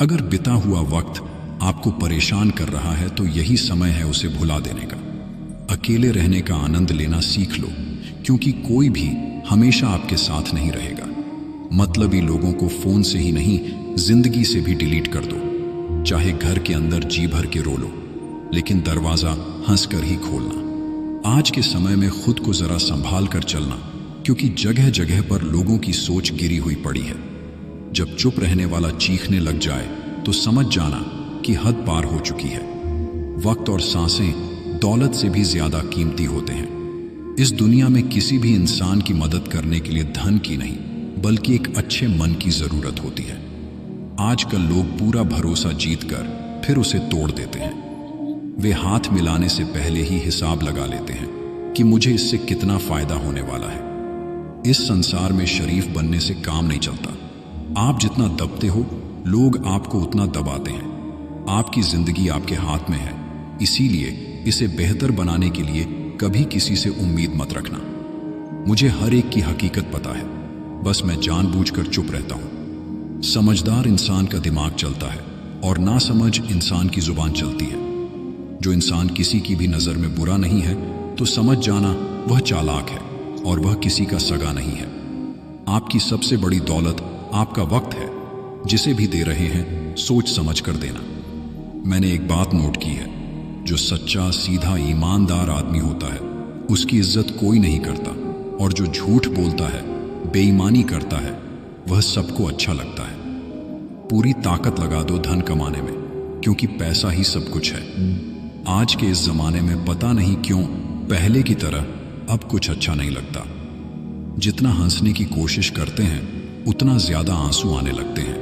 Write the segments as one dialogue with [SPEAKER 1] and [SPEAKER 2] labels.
[SPEAKER 1] अगर बिता हुआ वक्त आपको परेशान कर रहा है तो यही समय है उसे भुला देने का। अकेले रहने का आनंद लेना सीख लो, क्योंकि कोई भी हमेशा आपके साथ नहीं रहेगा। मतलबी लोगों को फोन से ही नहीं, जिंदगी से भी डिलीट कर दो। चाहे घर के अंदर जी भर के रो लो, लेकिन दरवाजा हंसकर ही खोलना। आज के समय में खुद को जरा संभाल कर चलना, क्योंकि जगह जगह पर लोगों की सोच गिरी हुई पड़ी है। जब चुप रहने वाला चीखने लग जाए तो समझ जाना कि हद पार हो चुकी है। वक्त और सांसें दौलत से भी ज्यादा कीमती होते हैं। इस दुनिया में किसी भी इंसान की मदद करने के लिए धन की नहीं, बल्कि एक अच्छे मन की जरूरत होती है। आजकल लोग पूरा भरोसा जीतकर फिर उसे तोड़ देते हैं। वे हाथ मिलाने से पहले ही हिसाब लगा लेते हैं कि मुझे इससे कितना फायदा होने वाला है। इस संसार में शरीफ बनने से काम नहीं चलता। आप जितना दबते हो, लोग आपको उतना दबाते हैं। आपकी जिंदगी आपके हाथ में है, इसीलिए इसे बेहतर बनाने के लिए कभी किसी से उम्मीद मत रखना। मुझे हर एक की हकीकत पता है, बस मैं जानबूझकर चुप रहता हूं। समझदार इंसान का दिमाग चलता है और नासमझ इंसान की जुबान चलती है। जो इंसान किसी की भी नजर में बुरा नहीं है तो समझ जाना वह चालाक है और वह किसी का सगा नहीं है। आपकी सबसे बड़ी दौलत आपका वक्त है। जिसे भी दे रहे हैं सोच समझ कर देना। मैंने एक बात नोट की है, जो सच्चा, सीधा, ईमानदार आदमी होता है उसकी इज्जत कोई नहीं करता, और जो झूठ बोलता है, बेईमानी करता है, वह सबको अच्छा लगता है। पूरी ताकत लगा दो धन कमाने में, क्योंकि पैसा ही सब कुछ है। आज के इस जमाने में पता नहीं क्यों पहले की तरह अब कुछ अच्छा नहीं लगता। जितना हंसने की कोशिश करते हैं उतना ज्यादा आंसू आने लगते हैं।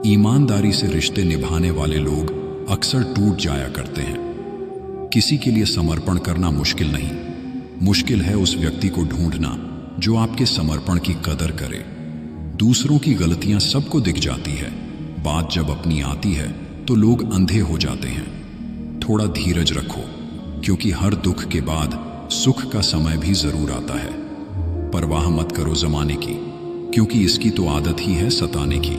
[SPEAKER 1] ईमानदारी से रिश्ते निभाने वाले लोग अक्सर टूट जाया करते हैं। किसी के लिए समर्पण करना मुश्किल नहीं, मुश्किल है उस व्यक्ति को ढूंढना जो आपके समर्पण की कदर करे। दूसरों की गलतियां सबको दिख जाती है, बात जब अपनी आती है तो लोग अंधे हो जाते हैं। थोड़ा धीरज रखो, क्योंकि हर दुख के बाद सुख का समय भी जरूर आता है। परवाह मत करो जमाने की, क्योंकि इसकी तो आदत ही है सताने की।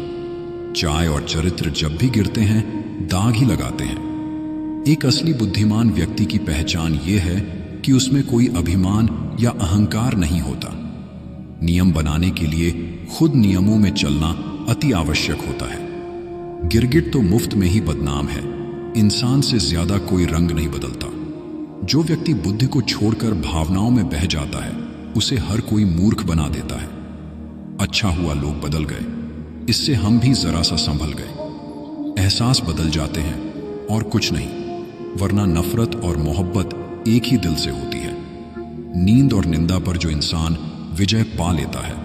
[SPEAKER 1] चाय और चरित्र जब भी गिरते हैं दाग ही लगाते हैं। एक असली बुद्धिमान व्यक्ति की पहचान यह है कि उसमें कोई अभिमान या अहंकार नहीं होता। नियम बनाने के लिए खुद नियमों में चलना अति आवश्यक होता है। गिरगिट तो मुफ्त में ही बदनाम है। इंसान से ज्यादा कोई रंग नहीं बदलता। जो व्यक्ति बुद्धि को छोड़कर भावनाओं में बह जाता है उसे हर कोई मूर्ख बना देता है। अच्छा हुआ लोग बदल गए, इससे हम भी जरा सा संभल गए। एहसास बदल जाते हैं और कुछ नहीं, वरना नफरत और मोहब्बत एक ही दिल से होती है। नींद और निंदा पर जो इंसान विजय पा लेता है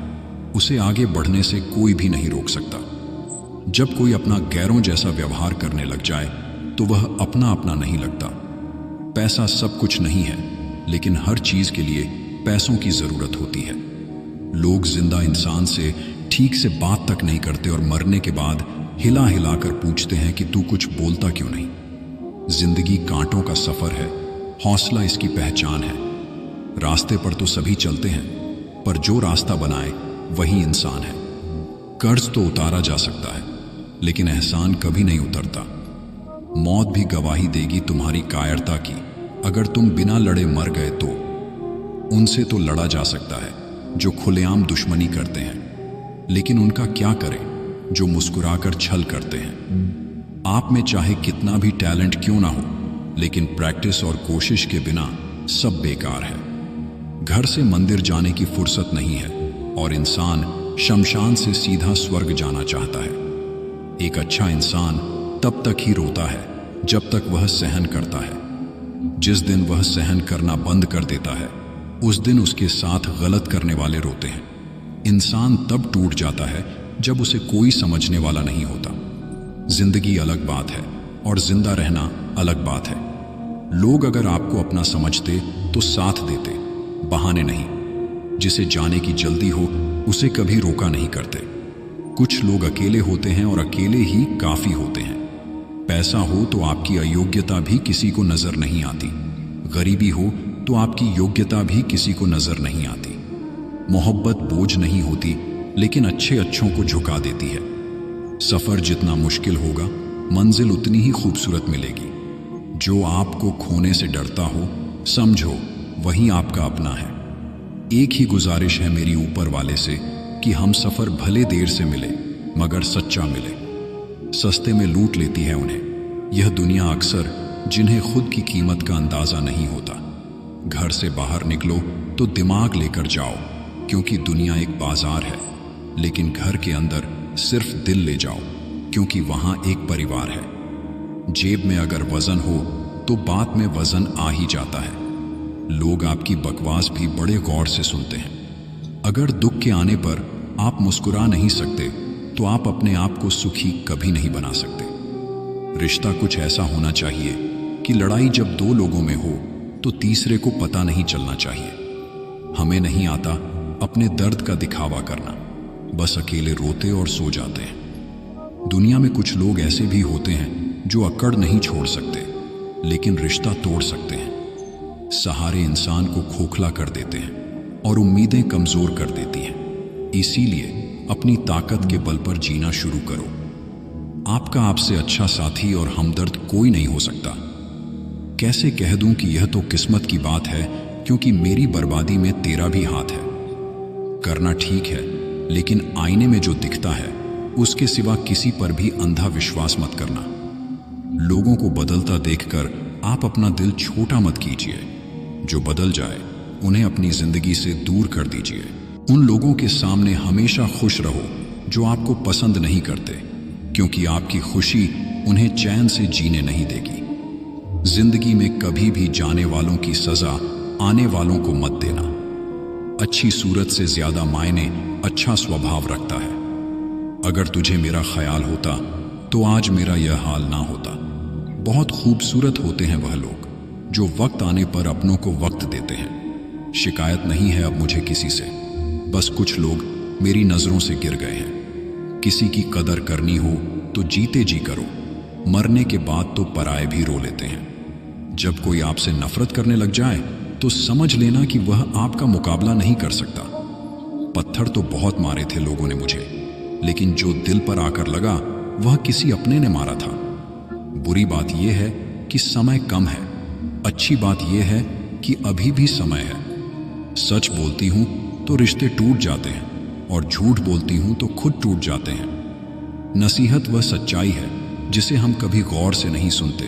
[SPEAKER 1] उसे आगे बढ़ने से कोई भी नहीं रोक सकता। जब कोई अपना गैरों जैसा व्यवहार करने लग जाए तो वह अपना अपना नहीं लगता। पैसा सब कुछ नहीं है, लेकिन हर चीज के लिए पैसों की जरूरत होती है। लोग जिंदा इंसान से ठीक से बात तक नहीं करते और मरने के बाद हिला हिला कर पूछते हैं कि तू कुछ बोलता क्यों नहीं। जिंदगी कांटों का सफर है, हौसला इसकी पहचान है। रास्ते पर तो सभी चलते हैं, पर जो रास्ता बनाए वही इंसान है। कर्ज तो उतारा जा सकता है, लेकिन एहसान कभी नहीं उतरता। मौत भी गवाही देगी तुम्हारी कायरता की, अगर तुम बिना लड़े मर गए तो। उनसे तो लड़ा जा सकता है जो खुलेआम दुश्मनी करते हैं, लेकिन उनका क्या करें जो मुस्कुराकर छल करते हैं। आप में चाहे कितना भी टैलेंट क्यों ना हो, लेकिन प्रैक्टिस और कोशिश के बिना सब बेकार है। घर से मंदिर जाने की फुर्सत नहीं है, और इंसान शमशान से सीधा स्वर्ग जाना चाहता है। एक अच्छा इंसान तब तक ही रोता है जब तक वह सहन करता है। जिस दिन वह सहन करना बंद कर देता है उस दिन उसके साथ गलत करने वाले रोते हैं। इंसान तब टूट जाता है जब उसे कोई समझने वाला नहीं होता। जिंदगी अलग बात है और जिंदा रहना अलग बात है। लोग अगर आपको अपना समझते तो साथ देते, बहाने नहीं। जिसे जाने की जल्दी हो उसे कभी रोका नहीं करते। कुछ लोग अकेले होते हैं और अकेले ही काफी होते हैं। पैसा हो तो आपकी अयोग्यता भी किसी को नजर नहीं आती। गरीबी हो तो आपकी योग्यता भी किसी को नजर नहीं आती। मोहब्बत बोझ नहीं होती, लेकिन अच्छे अच्छों को झुका देती है। सफर जितना मुश्किल होगा, मंजिल उतनी ही खूबसूरत मिलेगी। जो आपको खोने से डरता हो, समझो वही आपका अपना है। एक ही गुजारिश है मेरी ऊपर वाले से कि हम सफर भले देर से मिले मगर सच्चा मिले। सस्ते में लूट लेती है उन्हें यह दुनिया अक्सर, जिन्हें खुद की कीमत का अंदाजा नहीं होता। घर से बाहर निकलो तो दिमाग लेकर जाओ, क्योंकि दुनिया एक बाजार है, लेकिन घर के अंदर सिर्फ दिल ले जाओ, क्योंकि वहां एक परिवार है। जेब में अगर वजन हो तो बात में वजन आ ही जाता है। लोग आपकी बकवास भी बड़े गौर से सुनते हैं। अगर दुख के आने पर आप मुस्कुरा नहीं सकते तो आप अपने आप को सुखी कभी नहीं बना सकते। रिश्ता कुछ ऐसा होना चाहिए कि लड़ाई जब दो लोगों में हो तो तीसरे को पता नहीं चलना चाहिए। हमें नहीं आता अपने दर्द का दिखावा करना, बस अकेले रोते और सो जाते हैं। दुनिया में कुछ लोग ऐसे भी होते हैं जो अकड़ नहीं छोड़ सकते, लेकिन रिश्ता तोड़ सकते हैं। सहारे इंसान को खोखला कर देते हैं और उम्मीदें कमजोर कर देती हैं। इसीलिए अपनी ताकत के बल पर जीना शुरू करो। आपका आपसे अच्छा साथी और हमदर्द कोई नहीं हो सकता। कैसे कह दूं कि यह तो किस्मत की बात है, क्योंकि मेरी बर्बादी में तेरा भी हाथ है। करना ठीक है, लेकिन आईने में जो दिखता है उसके सिवा किसी पर भी अंधा विश्वास मत करना। लोगों को बदलता देखकर आप अपना दिल छोटा मत कीजिए। जो बदल जाए उन्हें अपनी जिंदगी से दूर कर दीजिए। उन लोगों के सामने हमेशा खुश रहो जो आपको पसंद नहीं करते, क्योंकि आपकी खुशी उन्हें चैन से जीने नहीं देगी। जिंदगी में कभी भी जाने वालों की सजा आने वालों को मत देना। अच्छी सूरत से ज्यादा मायने अच्छा स्वभाव रखता है। अगर तुझे मेरा ख्याल होता तो आज मेरा यह हाल ना होता। बहुत खूबसूरत होते हैं वह लोग जो वक्त आने पर अपनों को वक्त देते हैं। शिकायत नहीं है अब मुझे किसी से, बस कुछ लोग मेरी नजरों से गिर गए हैं। किसी की कदर करनी हो तो जीते जी करो, मरने के बाद तो पराए भी रो लेते हैं। जब कोई आपसे नफरत करने लग जाए तो समझ लेना कि वह आपका मुकाबला नहीं कर सकता। पत्थर तो बहुत मारे थे लोगों ने मुझे, लेकिन जो दिल पर आकर लगा वह किसी अपने ने मारा था। बुरी बात यह है कि समय कम है, अच्छी बात यह है कि अभी भी समय है। सच बोलती हूं तो रिश्ते टूट जाते हैं, और झूठ बोलती हूं तो खुद टूट जाते हैं। नसीहत वह सच्चाई है जिसे हम कभी गौर से नहीं सुनते,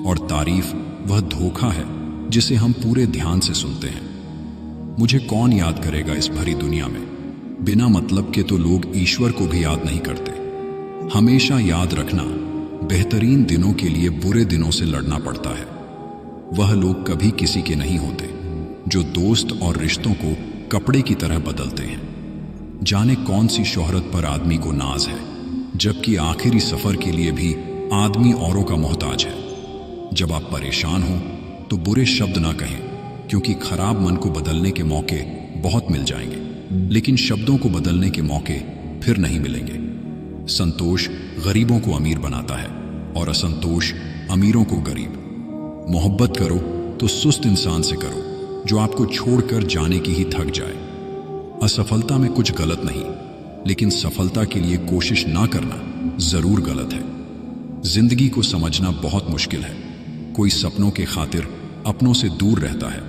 [SPEAKER 1] और तारीफ वह धोखा है जिसे हम पूरे ध्यान से सुनते हैं। मुझे कौन याद करेगा इस भरी दुनिया में? बिना मतलब के तो लोग ईश्वर को भी याद नहीं करते। हमेशा याद रखना, बेहतरीन दिनों के लिए बुरे दिनों से लड़ना पड़ता है। वह लोग कभी किसी के नहीं होते जो दोस्त और रिश्तों को कपड़े की तरह बदलते हैं। जाने कौन सी शोहरत पर आदमी को नाज है, जबकि आखिरी सफर के लिए भी आदमी औरों का मोहताज है। जब आप परेशान हो तो बुरे शब्द ना कहें, क्योंकि खराब मन को बदलने के मौके बहुत मिल जाएंगे, लेकिन शब्दों को बदलने के मौके फिर नहीं मिलेंगे। संतोष गरीबों को अमीर बनाता है और असंतोष अमीरों को गरीब। मोहब्बत करो तो सुस्त इंसान से करो जो आपको छोड़कर जाने की ही थक जाए। असफलता में कुछ गलत नहीं, लेकिन सफलता के लिए कोशिश ना करना जरूर गलत है। जिंदगी को समझना बहुत मुश्किल है। कोई सपनों के खातिर अपनों से दूर रहता है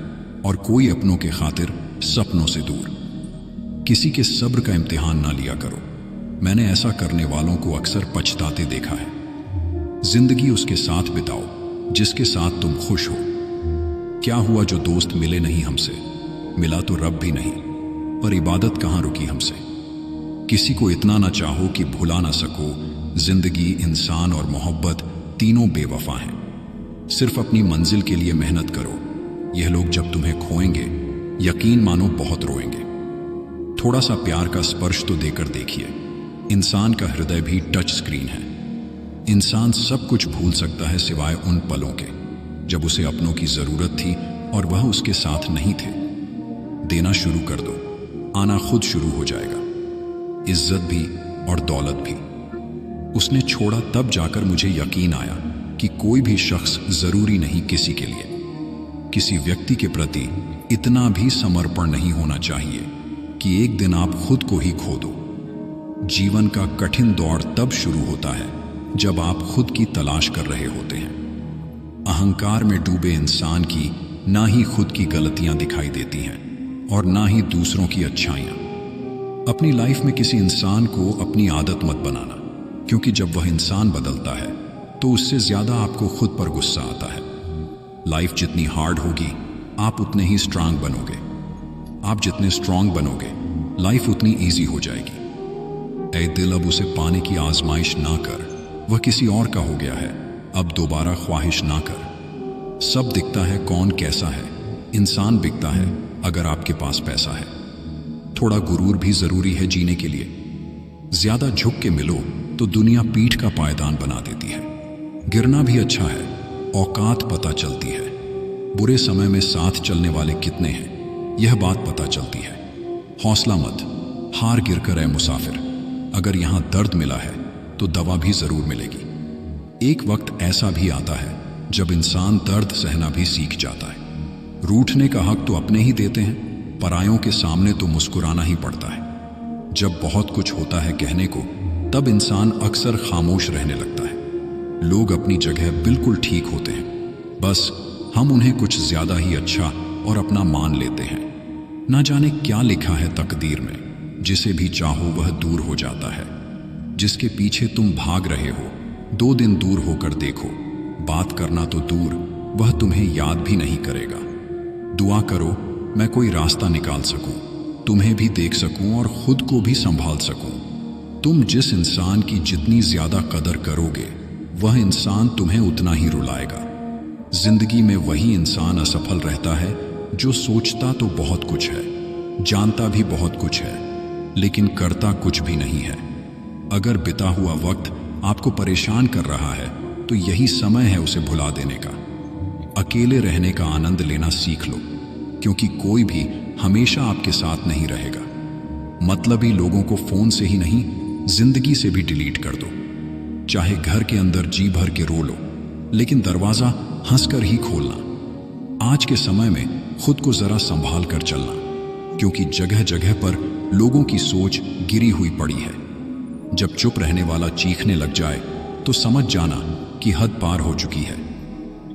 [SPEAKER 1] और कोई अपनों के खातिर सपनों से दूर। किसी के सब्र का इम्तिहान ना लिया करो। मैंने ऐसा करने वालों को अक्सर पछताते देखा है। जिंदगी उसके साथ बिताओ जिसके साथ तुम खुश हो। क्या हुआ जो दोस्त मिले नहीं हमसे? मिला तो रब भी नहीं, पर इबादत कहाँ रुकी हमसे। किसी को इतना ना चाहो कि भुला ना सको। जिंदगी, इंसान और मोहब्बत तीनों बेवफा हैं। सिर्फ अपनी मंजिल के लिए मेहनत करो। यह लोग जब तुम्हें खोएंगे, यकीन मानो बहुत रोएंगे। थोड़ा सा प्यार का स्पर्श तो देकर देखिए। इंसान का हृदय भी टच स्क्रीन है। इंसान सब कुछ भूल सकता है सिवाय उन पलों के जब उसे अपनों की जरूरत थी और वह उसके साथ नहीं थे। देना शुरू कर दो, आना खुद शुरू हो जाएगा। इज्जत भी और दौलत भी। उसने छोड़ा तब जाकर मुझे यकीन आया कि कोई भी शख्स जरूरी नहीं किसी के लिए। किसी व्यक्ति के प्रति इतना भी समर्पण नहीं होना चाहिए कि एक दिन आप खुद को ही खो दो। जीवन का कठिन दौर तब शुरू होता है जब आप खुद की तलाश कर रहे होते हैं। अहंकार में डूबे इंसान की ना ही खुद की गलतियां दिखाई देती हैं और ना ही दूसरों की अच्छाइयां। अपनी लाइफ में किसी इंसान को अपनी आदत मत बनाना, क्योंकि जब वह इंसान बदलता है तो उससे ज्यादा आपको खुद पर गुस्सा आता है। लाइफ जितनी हार्ड होगी आप उतने ही स्ट्रांग बनोगे। आप जितने स्ट्रांग बनोगे लाइफ उतनी ईजी हो जाएगी। ऐ दिल, अब उसे पाने की आजमाइश ना कर, वह किसी और का हो गया है, अब दोबारा ख्वाहिश ना कर। सब दिखता है कौन कैसा है, इंसान बिकता है अगर आपके पास पैसा है। थोड़ा गुरूर भी जरूरी है जीने के लिए। ज्यादा झुक के मिलो तो दुनिया पीठ का पायदान बना देती है। गिरना भी अच्छा है, औकात पता चलती है। बुरे समय में साथ चलने वाले कितने हैं यह बात पता चलती है। हौसला मत हार, गिर कर है मुसाफिर। अगर यहां दर्द मिला है तो दवा भी जरूर मिलेगी। एक वक्त ऐसा भी आता है जब इंसान दर्द सहना भी सीख जाता है। रूठने का हक तो अपने ही देते हैं, परायों के सामने तो मुस्कुराना ही पड़ता है। जब बहुत कुछ होता है कहने को, तब इंसान अक्सर खामोश रहने लगता है। लोग अपनी जगह बिल्कुल ठीक होते हैं, बस हम उन्हें कुछ ज्यादा ही अच्छा और अपना मान लेते हैं। ना जाने क्या लिखा है तकदीर में, जिसे भी चाहो वह दूर हो जाता है। जिसके पीछे तुम भाग रहे हो 2 दिन दूर होकर देखो, बात करना तो दूर, वह तुम्हें याद भी नहीं करेगा। दुआ करो मैं कोई रास्ता निकाल सकूं, तुम्हें भी देख सकूं और खुद को भी संभाल सकूं। तुम जिस इंसान की जितनी ज्यादा कदर करोगे वह इंसान तुम्हें उतना ही रुलाएगा। जिंदगी में वही इंसान असफल रहता है जो सोचता तो बहुत कुछ है, जानता भी बहुत कुछ है, लेकिन करता कुछ भी नहीं है। अगर बिता हुआ वक्त आपको परेशान कर रहा है तो यही समय है उसे भुला देने का। अकेले रहने का आनंद लेना सीख लो, क्योंकि कोई भी हमेशा आपके साथ नहीं रहेगा। मतलबी लोगों को फोन से ही नहीं, जिंदगी से भी डिलीट कर दो। चाहे घर के अंदर जी भर के रो लो, लेकिन दरवाजा हंसकर ही खोलना। आज के समय में खुद को जरा संभाल कर चलना, क्योंकि जगह जगह पर लोगों की सोच गिरी हुई पड़ी है। जब चुप रहने वाला चीखने लग जाए तो समझ जाना कि हद पार हो चुकी है।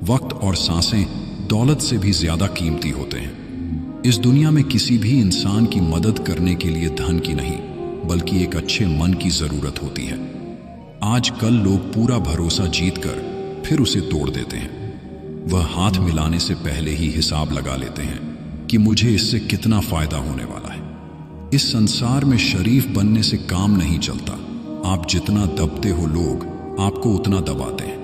[SPEAKER 1] वक्त और सांसें दौलत से भी ज्यादा कीमती होते हैं। इस दुनिया में किसी भी इंसान की मदद करने के लिए धन की नहीं, बल्कि एक अच्छे मन की जरूरत होती है। आजकल लोग पूरा भरोसा जीतकर फिर उसे तोड़ देते हैं। वह हाथ मिलाने से पहले ही हिसाब लगा लेते हैं कि मुझे इससे कितना फायदा होने वाला है। इस संसार में शरीफ बनने से काम नहीं चलता। आप जितना दबते हो लोग आपको उतना दबाते हैं।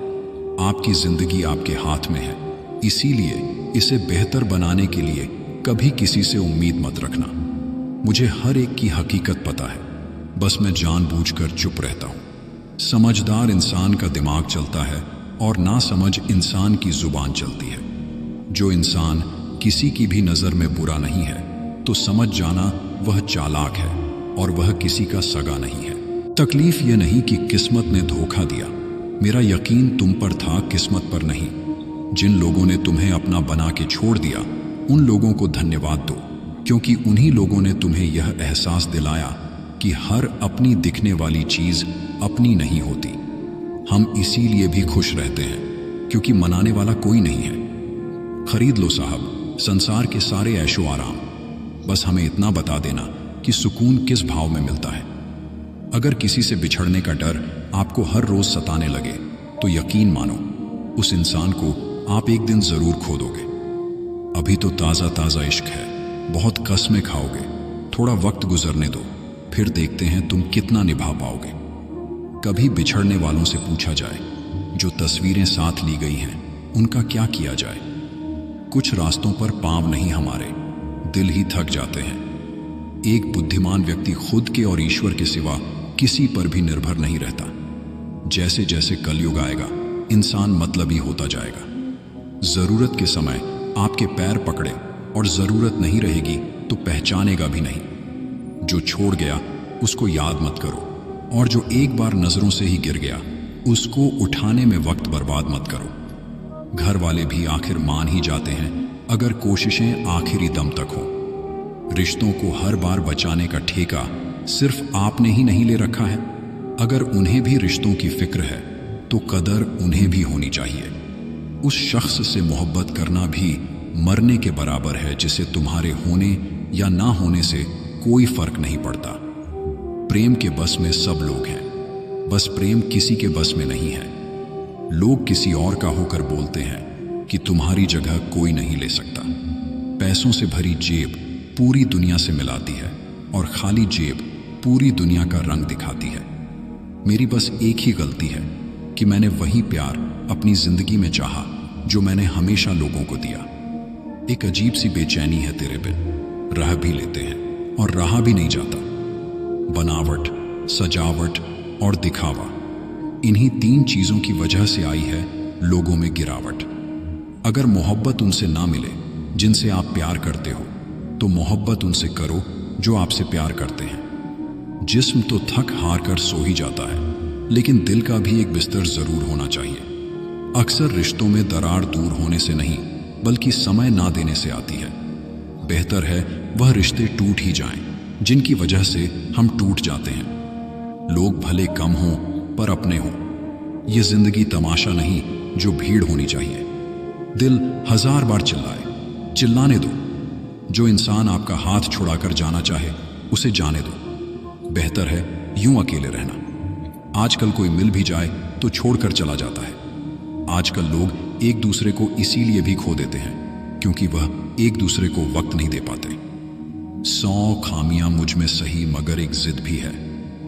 [SPEAKER 1] आपकी जिंदगी आपके हाथ में है, इसीलिए इसे बेहतर बनाने के लिए कभी किसी से उम्मीद मत रखना। मुझे हर एक की हकीकत पता है, बस मैं जानबूझकर चुप रहता हूं। समझदार इंसान का दिमाग चलता है और नासमझ इंसान की जुबान चलती है। जो इंसान किसी की भी नजर में बुरा नहीं है तो समझ जाना वह चालाक है और वह किसी का सगा नहीं है। तकलीफ यह नहीं कि किस्मत ने धोखा दिया, मेरा यकीन तुम पर था, किस्मत पर नहीं। जिन लोगों ने तुम्हें अपना बना के छोड़ दिया उन लोगों को धन्यवाद दो, क्योंकि उन्हीं लोगों ने तुम्हें यह एहसास दिलाया कि हर अपनी दिखने वाली चीज अपनी नहीं होती। हम इसीलिए भी खुश रहते हैं क्योंकि मनाने वाला कोई नहीं है। खरीद लो साहब संसार के सारे ऐशो आराम, बस हमें इतना बता देना कि सुकून किस भाव में मिलता है। अगर किसी से बिछड़ने का डर आपको हर रोज सताने लगे तो यकीन मानो उस इंसान को आप एक दिन जरूर खो दोगे। अभी तो ताजा ताजा इश्क है, बहुत कस्में खाओगे, थोड़ा वक्त गुजरने दो, फिर देखते हैं तुम कितना निभा पाओगे। कभी बिछड़ने वालों से पूछा जाए, जो तस्वीरें साथ ली गई हैं उनका क्या किया जाए। कुछ रास्तों पर पांव नहीं हमारे, दिल ही थक जाते हैं। एक बुद्धिमान व्यक्ति खुद के और ईश्वर के सिवा किसी पर भी निर्भर नहीं रहता। जैसे जैसे कलयुग आएगा इंसान मतलबी होता जाएगा। जरूरत के समय आपके पैर पकड़े और जरूरत नहीं रहेगी तो पहचानेगा भी नहीं। जो छोड़ गया उसको याद मत करो, और जो एक बार नजरों से ही गिर गया उसको उठाने में वक्त बर्बाद मत करो। घर वाले भी आखिर मान ही जाते हैं अगर कोशिशें आखिरी दम तक हो। रिश्तों को हर बार बचाने का ठेका सिर्फ आपने ही नहीं ले रखा है। अगर उन्हें भी रिश्तों की फिक्र है तो कदर उन्हें भी होनी चाहिए। उस शख्स से मोहब्बत करना भी मरने के बराबर है जिसे तुम्हारे होने या ना होने से कोई फर्क नहीं पड़ता। प्रेम के बस में सब लोग हैं, बस प्रेम किसी के बस में नहीं है। लोग किसी और का होकर बोलते हैं कि तुम्हारी जगह कोई नहीं ले सकता। पैसों से भरी जेब पूरी दुनिया से मिलाती है और खाली जेब पूरी दुनिया का रंग दिखाती है। मेरी बस एक ही गलती है कि मैंने वही प्यार अपनी जिंदगी में चाहा जो मैंने हमेशा लोगों को दिया। एक अजीब सी बेचैनी है तेरे बिन, रह भी लेते हैं और रहा भी नहीं जाता। बनावट, सजावट और दिखावा, इन्हीं 3 चीजों की वजह से आई है लोगों में गिरावट। अगर मोहब्बत उनसे ना मिले जिनसे आप प्यार करते हो तो मोहब्बत उनसे करो जो आपसे प्यार करते हैं। जिस्म तो थक हार कर सो ही जाता है, लेकिन दिल का भी एक बिस्तर जरूर होना चाहिए। अक्सर रिश्तों में दरार दूर होने से नहीं बल्कि समय ना देने से आती है। बेहतर है वह रिश्ते टूट ही जाएं जिनकी वजह से हम टूट जाते हैं। लोग भले कम हों पर अपने हों। ये जिंदगी तमाशा नहीं जो भीड़ होनी चाहिए। दिल 1000 बार चिल्लाए, चिल्लाने दो। जो इंसान आपका हाथ छुड़ाकर जाना चाहे उसे जाने दो। बेहतर है यूं अकेले रहना। आजकल कोई मिल भी जाए तो छोड़कर चला जाता है। आजकल लोग एक दूसरे को इसीलिए भी खो देते हैं क्योंकि वह एक दूसरे को वक्त नहीं दे पाते। 100 खामियां मुझ में सही मगर एक जिद भी है।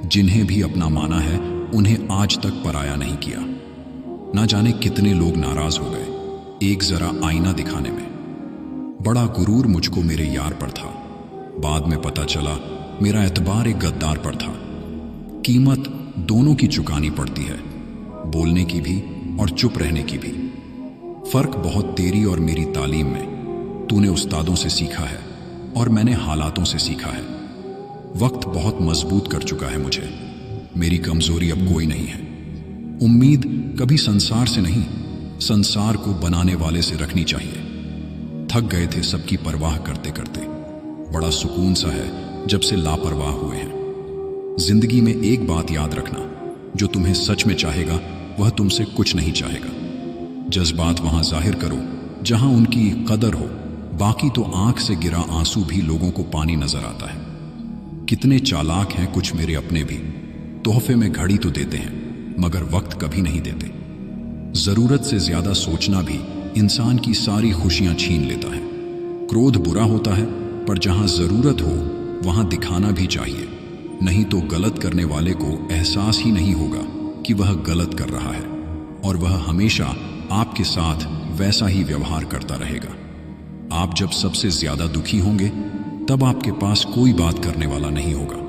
[SPEAKER 1] जिन्हें भी अपना माना है उन्हें आज तक पराया नहीं किया। ना जाने कितने लोग नाराज हो गए एक जरा आईना दिखाने में। बड़ा गुरूर मुझको मेरे यार पर था, बाद में पता चला मेरा एतबार एक गद्दार पर था। कीमत दोनों की चुकानी पड़ती है, बोलने की भी और चुप रहने की भी। फर्क बहुत तेरी और मेरी तालीम में। तूने उस्तादों से सीखा है और मैंने हालातों से सीखा है। वक्त बहुत मजबूत कर चुका है मुझे। मेरी कमजोरी अब कोई नहीं है। उम्मीद कभी संसार से नहीं, संसार को बनाने वाले से रखनी चाहिए। थक गए थे सबकी परवाह करते करते। बड़ा सुकून सा है जब से लापरवाह हुए हैं। जिंदगी में एक बात याद रखना, जो तुम्हें सच में चाहेगा वह तुमसे कुछ नहीं चाहेगा। जज्बात वहां जाहिर करो जहां उनकी कदर हो, बाकी तो आंख से गिरा आंसू भी लोगों को पानी नजर आता है। कितने चालाक हैं कुछ मेरे अपने भी। तोहफे में घड़ी तो देते हैं मगर वक्त कभी नहीं देते। जरूरत से ज्यादा सोचना भी इंसान की सारी खुशियां छीन लेता है। क्रोध बुरा होता है पर जहां जरूरत हो वहां दिखाना भी चाहिए, नहीं तो गलत करने वाले को एहसास ही नहीं होगा कि वह गलत कर रहा है और वह हमेशा आपके साथ वैसा ही व्यवहार करता रहेगा। आप जब सबसे ज्यादा दुखी होंगे तब आपके पास कोई बात करने वाला नहीं होगा।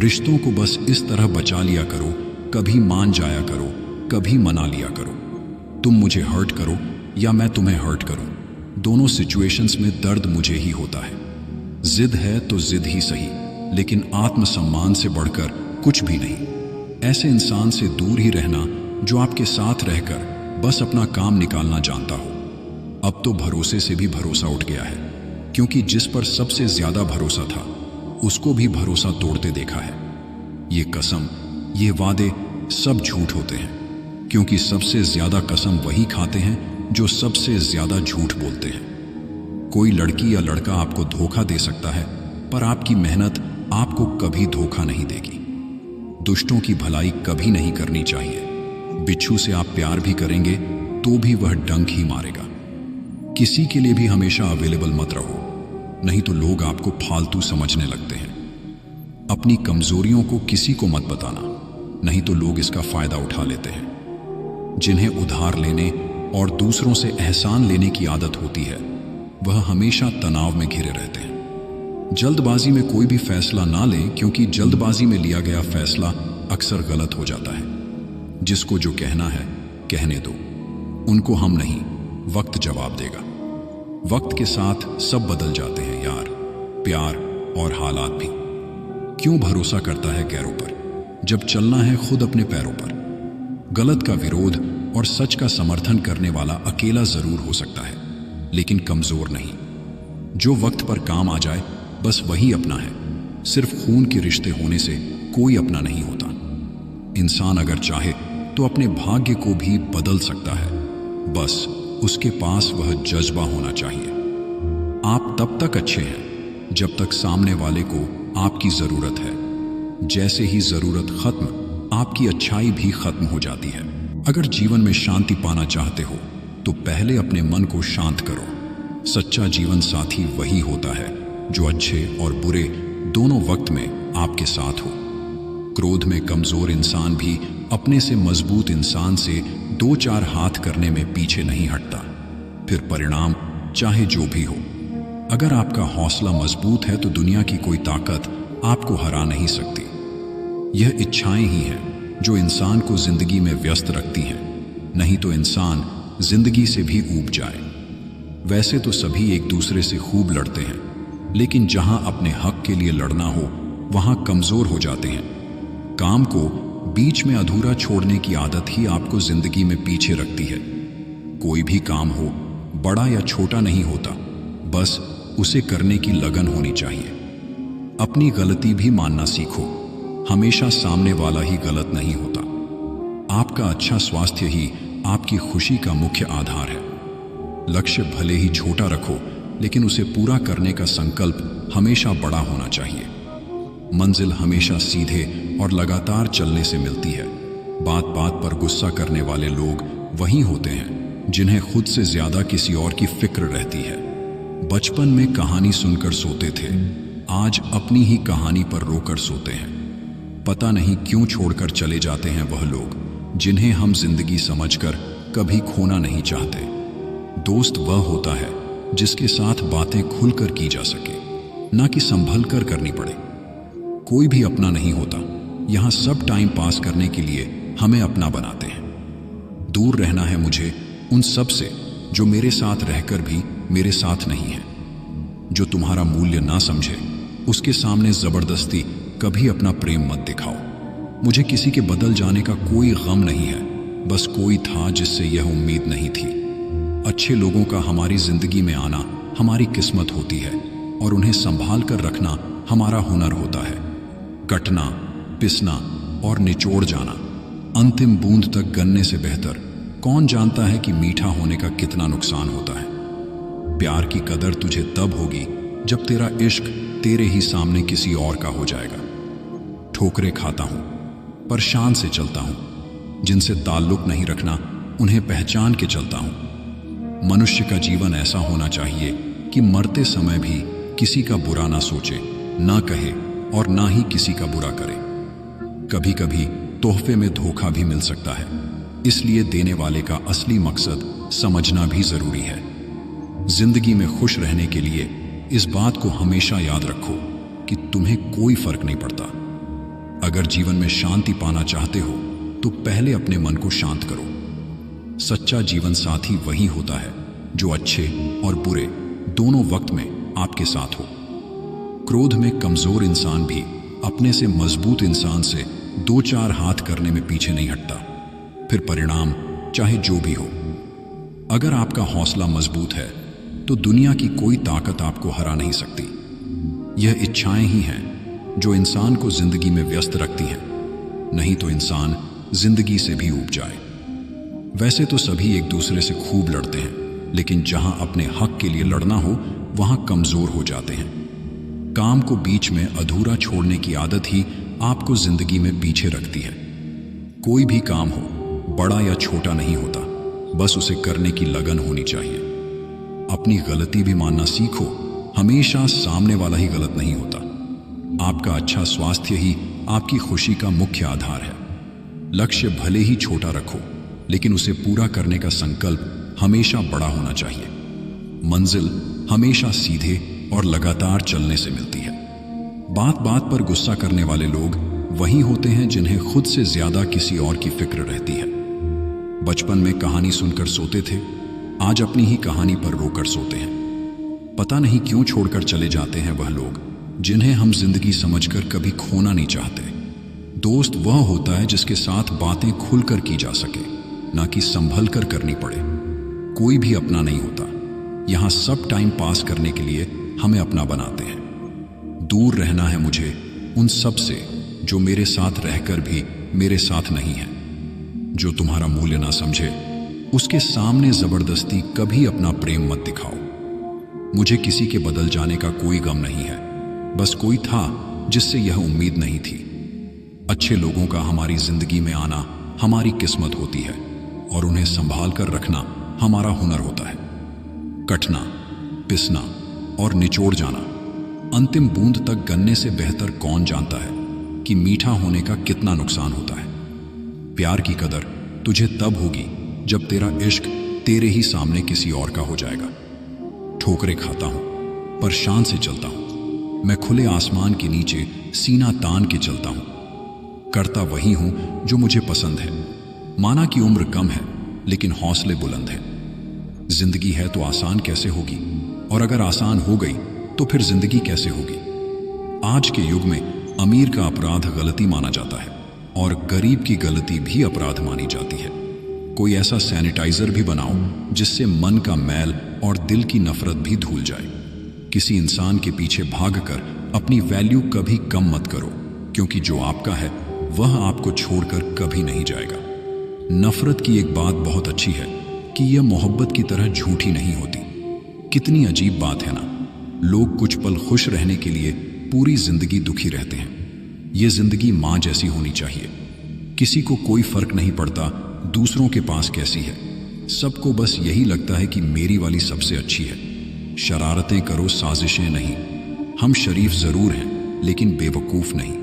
[SPEAKER 1] रिश्तों को बस इस तरह बचा लिया करो, कभी मान जाया करो, कभी मना लिया करो। तुम मुझे हर्ट करो या मैं तुम्हें हर्ट करूं, दोनों सिचुएशंस में दर्द मुझे ही होता है। जिद है तो जिद ही सही, लेकिन आत्मसम्मान से बढ़कर कुछ भी नहीं। ऐसे इंसान से दूर ही रहना जो आपके साथ रहकर बस अपना काम निकालना जानता हो। अब तो भरोसे से भी भरोसा उठ गया है, क्योंकि जिस पर सबसे ज्यादा भरोसा था उसको भी भरोसा तोड़ते देखा है। ये कसम, ये वादे सब झूठ होते हैं, क्योंकि सबसे ज्यादा कसम वही खाते हैं जो सबसे ज्यादा झूठ बोलते हैं। कोई लड़की या लड़का आपको धोखा दे सकता है, पर आपकी मेहनत आपको कभी धोखा नहीं देगी। दुष्टों की भलाई कभी नहीं करनी चाहिए। बिच्छू से आप प्यार भी करेंगे तो भी वह डंक ही मारेगा। किसी के लिए भी हमेशा अवेलेबल मत रहो, नहीं तो लोग आपको फालतू समझने लगते हैं। अपनी कमजोरियों को किसी को मत बताना, नहीं तो लोग इसका फायदा उठा लेते हैं। जिन्हें उधार लेने और दूसरों से एहसान लेने की आदत होती है वह हमेशा तनाव में घिरे रहते हैं। जल्दबाजी में कोई भी फैसला ना लें, क्योंकि जल्दबाजी में लिया गया फैसला अक्सर गलत हो जाता है। जिसको जो कहना है कहने दो, उनको हम नहीं, वक्त जवाब देगा। वक्त के साथ सब बदल जाते हैं यार, प्यार और हालात भी। क्यों भरोसा करता है गैरों पर जब चलना है खुद अपने पैरों पर। गलत का विरोध और सच का समर्थन करने वाला अकेला जरूर हो सकता है, लेकिन कमजोर नहीं। जो वक्त पर काम आ जाए बस वही अपना है। सिर्फ खून के रिश्ते होने से कोई अपना नहीं होता। इंसान अगर चाहे तो अपने भाग्य को भी बदल सकता है, बस उसके पास वह जज्बा होना चाहिए। आप तब तक अच्छे हैं जब तक सामने वाले को आपकी जरूरत है। जैसे ही जरूरत खत्म, आपकी अच्छाई भी खत्म हो जाती है। अगर जीवन में शांति पाना चाहते हो तो पहले अपने मन को शांत करो। सच्चा जीवन साथी वही होता है जो अच्छे और बुरे दोनों वक्त में आपके साथ हो। क्रोध में कमजोर इंसान भी अपने से मजबूत इंसान से दो चार हाथ करने में पीछे नहीं हटता, फिर परिणाम चाहे जो भी हो। अगर आपका हौसला मजबूत है तो दुनिया की कोई ताकत आपको हरा नहीं सकती। यह इच्छाएं ही हैं जो इंसान को जिंदगी में व्यस्त रखती हैं, नहीं तो इंसान जिंदगी से भी ऊब जाए। वैसे तो सभी एक दूसरे से खूब लड़ते हैं, लेकिन जहां अपने हक के लिए लड़ना हो वहां कमजोर हो जाते हैं। काम को बीच में अधूरा छोड़ने की आदत ही आपको जिंदगी में पीछे रखती है। कोई भी काम हो, बड़ा या छोटा नहीं होता, बस उसे करने की लगन होनी चाहिए। अपनी गलती भी मानना सीखो, हमेशा सामने वाला ही गलत नहीं होता। आपका अच्छा स्वास्थ्य ही आपकी खुशी का मुख्य आधार है। लक्ष्य भले ही छोटा रखो, लेकिन उसे पूरा करने का संकल्प हमेशा बड़ा होना चाहिए। मंजिल हमेशा सीधे और लगातार चलने से मिलती है। बात बात पर गुस्सा करने वाले लोग वही होते हैं जिन्हें खुद से ज्यादा किसी और की फिक्र रहती है। बचपन में कहानी सुनकर सोते थे, आज अपनी ही कहानी पर रोकर सोते हैं। पता नहीं क्यों छोड़कर चले जाते हैं वह लोग जिन्हें हम जिंदगी समझकर कभी खोना नहीं चाहते। दोस्त वह होता है जिसके साथ बातें खुलकर की जा सके, ना कि संभल कर करनी पड़े। कोई भी अपना नहीं होता, यहां सब टाइम पास करने के लिए हमें अपना बनाते हैं। दूर रहना है मुझे उन सब से जो मेरे साथ रहकर भी मेरे साथ नहीं है। जो तुम्हारा मूल्य ना समझे उसके सामने जबरदस्ती कभी अपना प्रेम मत दिखाओ। मुझे किसी के बदल जाने का कोई गम नहीं है, बस कोई था जिससे यह उम्मीद नहीं थी। अच्छे लोगों का हमारी जिंदगी में आना हमारी किस्मत होती है और उन्हें संभाल कर रखना हमारा हुनर होता है। कटना, पिसना और निचोड़ जाना, अंतिम बूंद तक गनने से बेहतर कौन जानता है कि मीठा होने का कितना नुकसान होता है। प्यार की कदर तुझे तब होगी जब तेरा इश्क तेरे ही सामने किसी और का हो जाएगा। ठोकरें खाता हूं पर शान से चलता हूं, जिनसे ताल्लुक नहीं रखना उन्हें पहचान के चलता हूं। मनुष्य का जीवन ऐसा होना चाहिए कि मरते समय भी किसी का बुरा ना सोचे, ना कहे और ना ही किसी का बुरा करे। कभी कभी तोहफे में धोखा भी मिल सकता है, इसलिए देने वाले का असली मकसद समझना भी जरूरी है। जिंदगी में खुश रहने के लिए इस बात को हमेशा याद रखो कि तुम्हें कोई फर्क नहीं पड़ता। अगर जीवन में शांति पाना चाहते हो तो पहले अपने मन को शांत करो। सच्चा जीवन साथी वही होता है जो अच्छे और बुरे दोनों वक्त में आपके साथ हो। क्रोध में कमजोर इंसान भी अपने से मजबूत इंसान से दो चार हाथ करने में पीछे नहीं हटता, फिर परिणाम चाहे जो भी हो। अगर आपका हौसला मजबूत है तो दुनिया की कोई ताकत आपको हरा नहीं सकती। यह इच्छाएं ही हैं जो इंसान को जिंदगी में व्यस्त रखती हैं, नहीं तो इंसान जिंदगी से भी ऊब जाए। वैसे तो सभी एक दूसरे से खूब लड़ते हैं, लेकिन जहां अपने हक के लिए लड़ना हो वहां कमजोर हो जाते हैं। काम को बीच में अधूरा छोड़ने की आदत ही आपको जिंदगी में पीछे रखती है। कोई भी काम हो, बड़ा या छोटा नहीं होता, बस उसे करने की लगन होनी चाहिए। अपनी गलती भी मानना सीखो, हमेशा सामने वाला ही गलत नहीं होता। आपका अच्छा स्वास्थ्य ही आपकी खुशी का मुख्य आधार है। लक्ष्य भले ही छोटा रखो, लेकिन उसे पूरा करने का संकल्प हमेशा बड़ा होना चाहिए। मंजिल हमेशा सीधे और लगातार चलने से मिलती है। बात बात पर गुस्सा करने वाले लोग वही होते हैं जिन्हें खुद से ज्यादा किसी और की फिक्र रहती है। बचपन में कहानी सुनकर सोते थे, आज अपनी ही कहानी पर रोकर सोते हैं। पता नहीं क्यों छोड़कर चले जाते हैं वह लोग जिन्हें हम जिंदगी समझकर कभी खोना नहीं चाहते। दोस्त वह होता है जिसके साथ बातें खुलकर की जा सके, ना कि संभल कर करनी पड़े। कोई भी अपना नहीं होता, यहां सब टाइम पास करने के लिए हमें अपना बनाते हैं। दूर रहना है मुझे उन सब से जो मेरे साथ रहकर भी मेरे साथ नहीं है। जो तुम्हारा मूल्य ना समझे उसके सामने जबरदस्ती कभी अपना प्रेम मत दिखाओ। मुझे किसी के बदल जाने का कोई गम नहीं है, बस कोई था जिससे यह उम्मीद नहीं थी। अच्छे लोगों का हमारी जिंदगी में आना हमारी किस्मत होती है और उन्हें संभाल कर रखना हमारा हुनर होता है। कटना, पिसना और निचोड़ जाना, अंतिम बूंद तक गन्ने से बेहतर कौन जानता है कि मीठा होने का कितना नुकसान होता है। प्यार की कदर तुझे तब होगी जब तेरा इश्क तेरे ही सामने किसी और का हो जाएगा। ठोकरें खाता हूं पर शान से चलता हूं। मैं खुले आसमान के नीचे सीना तान के चलता हूं। करता वही हूं जो मुझे पसंद है। माना कि उम्र कम है लेकिन हौसले बुलंद है। जिंदगी है तो आसान कैसे होगी, और अगर आसान हो गई तो फिर जिंदगी कैसे होगी। आज के युग में अमीर का अपराध गलती माना जाता है और गरीब की गलती भी अपराध मानी जाती है। कोई ऐसा सैनिटाइजर भी बनाओ जिससे मन का मैल और दिल की नफरत भी धुल जाए। किसी इंसान के पीछे भागकर अपनी वैल्यू कभी कम मत करो, क्योंकि जो आपका है वह आपको छोड़कर कभी नहीं जाएगा। नफरत की एक बात बहुत अच्छी है कि यह मोहब्बत की तरह झूठी नहीं होती। कितनी अजीब बात है ना, लोग कुछ पल खुश रहने के लिए पूरी जिंदगी दुखी रहते हैं। ये जिंदगी माँ जैसी होनी चाहिए। किसी को कोई फर्क नहीं पड़ता दूसरों के पास कैसी है। सबको बस यही लगता है कि मेरी वाली सबसे अच्छी है। शरारतें करो, साजिशें नहीं। हम शरीफ जरूर हैं लेकिन बेवकूफ नहीं।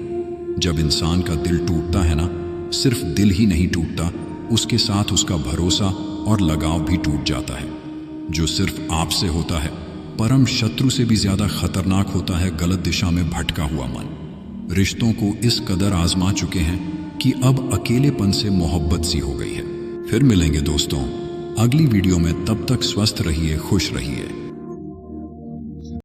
[SPEAKER 1] जब इंसान का दिल टूटता है ना, सिर्फ दिल ही नहीं टूटता, उसके साथ उसका भरोसा और लगाव भी टूट जाता है। जो सिर्फ आपसे होता है, परम शत्रु से भी ज्यादा खतरनाक होता है गलत दिशा में भटका हुआ मन। रिश्तों को इस कदर आजमा चुके हैं कि अब अकेलेपन से मोहब्बत सी हो गई है। फिर मिलेंगे दोस्तों अगली वीडियो में। तब तक स्वस्थ रहिए, खुश रहिए।